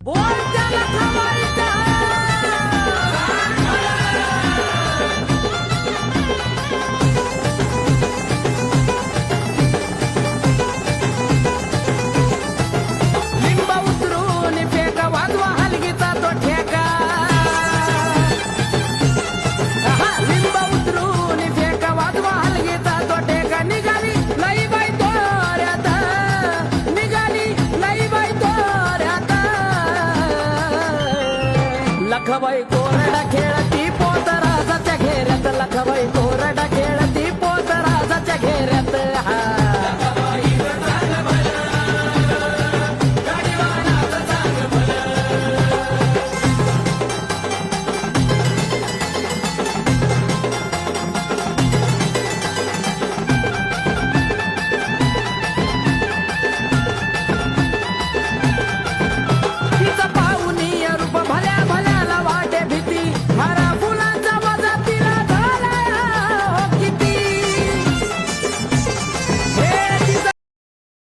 बोल त्याला थांबायचं. लिंब उतरून फेका वाजवा हलगीचा तो ठेका. लिंब उतरून फेका वाजवा हलगीचा तो ठेका. निघाली लई बाई तोऱ्यात, निघाली लई बाई तोऱ्यात. लखबाई कोर